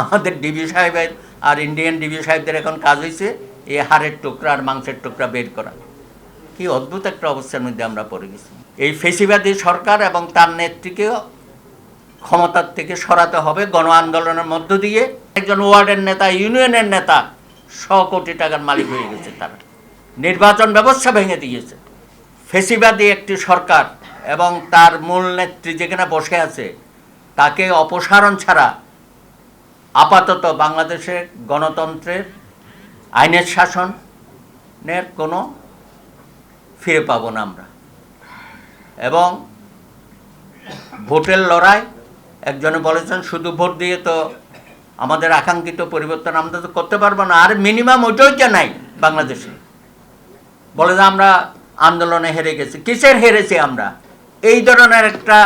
আমাদের ডিবি সাহেবের আর Indian DB সাহেবদের এখন কাজ হয়েছে এই হাড়ের টুকরা আর মাংসের টুকরা বের করা। কি অদ্ভুত একটা অবস্থার মধ্যে আমরা পড়ে গেছি। এই ফেসিবাদী সরকার এবং তার নেত্রীকেও ক্ষমতার থেকে সরাতে হবে গণ আন্দোলনের মধ্য দিয়ে। একজন ওয়ার্ডের নেতা, ইউনিয়নের নেতা 100 কোটি টাকার মালিক হয়ে গেছে। তারা নির্বাচন ব্যবস্থা ভেঙে দিয়েছে। ফেসিবাদী একটি সরকার এবং তার মূল নেত্রী যেখানে বসে আছে তাকে অপসারণ ছাড়া আপাতত বাংলাদেশের গণতন্ত্রের আইনের শাসনের কোনো ফিরে পাব না আমরা। এবং ভোটের লড়াই, একজনে বলেছেন শুধু ভোট দিয়ে তো আমাদের আকাঙ্ক্ষিত পরিবর্তন আমরা তো করতে পারবো না। আর মিনিমাম ওইটাই নাই বাংলাদেশে। বলে যে আমরা আন্দোলনে হেরে গেছি। কিসের হেরেছি আমরা? এই ধরনের একটা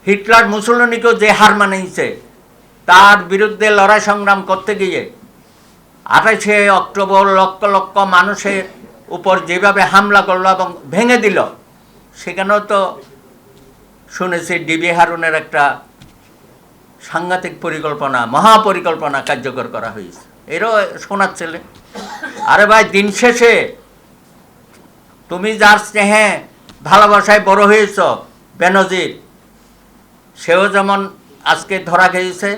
হিটলার মুসোলিনিকেও যে হার মানিয়েছে তার বিরুদ্ধে লড়াই সংগ্রাম করতে গিয়ে 28শে অক্টোবর লক্ষ লক্ষ মানুষের উপর যেভাবে হামলা করলো এবং ভেঙে দিল, সেখানেও তো শুনেছি ডিবি হারুনের একটা সাংঘাতিক পরিকল্পনা, মহাপরিকল্পনা কার্যকর করা হয়েছে। এরও শোনার ছেলে। আরে ভাই, দিন শেষে তুমি যার স্নেহে ভালোবাসায় বড় হয়েছ, বেনজির, সেও যেমন আজকে ধরা গিয়েছে,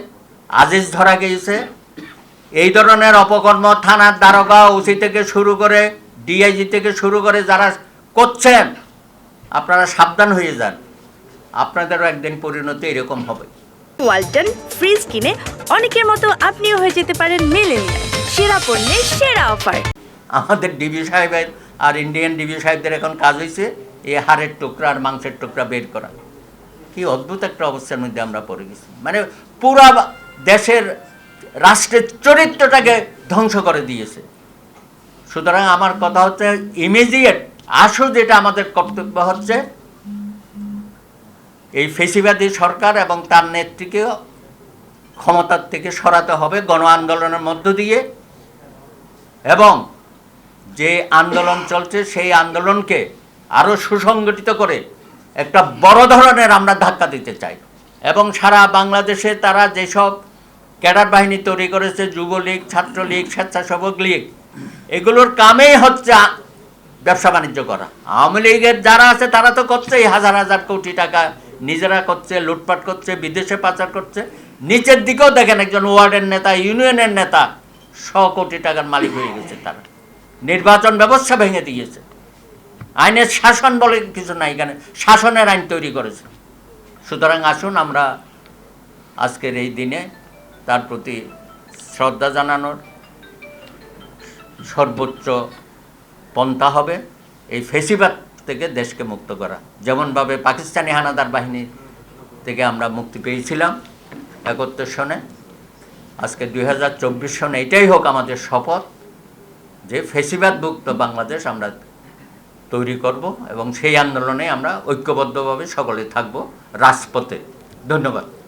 আজিজ ধরা গিয়েছে। এই ধরনের অপকর্ম থানার দারোগা, ওসি থেকে শুরু করে ডিআইজি থেকে শুরু করে যারা করছেন, আপনারা সাবধান হয়ে যান। আপনাদেরও একদিন পরিণতি এরকম হবে। ওয়ালটন ফ্রিজ কিনে অনেকের মতো আপনিও হয়ে যেতে পারেন মিলেনিয়াল। সেরা পণ্যের সেরা অফার। আমাদের ডিবি সাহেবের আর ইন্ডিয়ান ডিবি সাহেবদের এখন কাজ হয়েছে এই হাড়ের টুকরা আর মাংসের টুকরা বের করা। কি অদ্ভুত একটা অবস্থার মধ্যে আমরা পড়ে গেছি। মানে পুরা দেশের রাষ্ট্রের চরিত্রটাকে ধ্বংস করে দিয়েছে। সুতরাং আমার কথা হচ্ছে ইমিডিয়েট আসো, যেটা আমাদের কর্তব্য হচ্ছে এই ফেসিবাদী সরকার এবং তার নেত্রীকেও ক্ষমতার থেকে সরাতে হবে গণ আন্দোলনের মধ্য দিয়ে। এবং যে আন্দোলন চলছে সেই আন্দোলনকে আরও সুসংগঠিত করে একটা বড় ধরনের আমরা ধাক্কা দিতে চাই। এবং সারা বাংলাদেশে তারা যেসব ক্যাডার বাহিনী তৈরি করেছে, যুবলীগ, ছাত্রলীগ, স্বেচ্ছাসেবক লীগ, এগুলোর কামেই হচ্ছে ব্যবসা বাণিজ্য করা। আওয়ামী লীগের যারা আছে তারা তো করছেই, হাজার হাজার কোটি টাকা নিজেরা করছে, লুটপাট করছে, বিদেশে পাচার করছে। নিচের দিকেও দেখেন একজন ওয়ার্ডের নেতা, ইউনিয়নের নেতা 100 কোটি টাকার মালিক হয়ে গেছে। তারা নির্বাচন ব্যবস্থা ভেঙে দিয়েছে। আইনের শাসন বলে কিছু নাই, এখানে শাসনের আইন তৈরি করেছে। সুতরাং আসুন আমরা আজকের এই দিনে তার প্রতি শ্রদ্ধা জানানোর সর্বোচ্চ পন্থা হবে এই ফেসিবাদ থেকে দেশকে মুক্ত করা। যেমনভাবে পাকিস্তানি হানাদার বাহিনী থেকে আমরা মুক্তি পেয়েছিলাম 71 সনে, আজকে 2024 সনে এটাই হোক আমাদের শপথ যে ফেসিবাদ মুক্ত বাংলাদেশ আমরা তৈরি করব এবং সেই আন্দোলনে আমরা ঐক্যবদ্ধভাবে সকলে থাকব রাজপথে। ধন্যবাদ।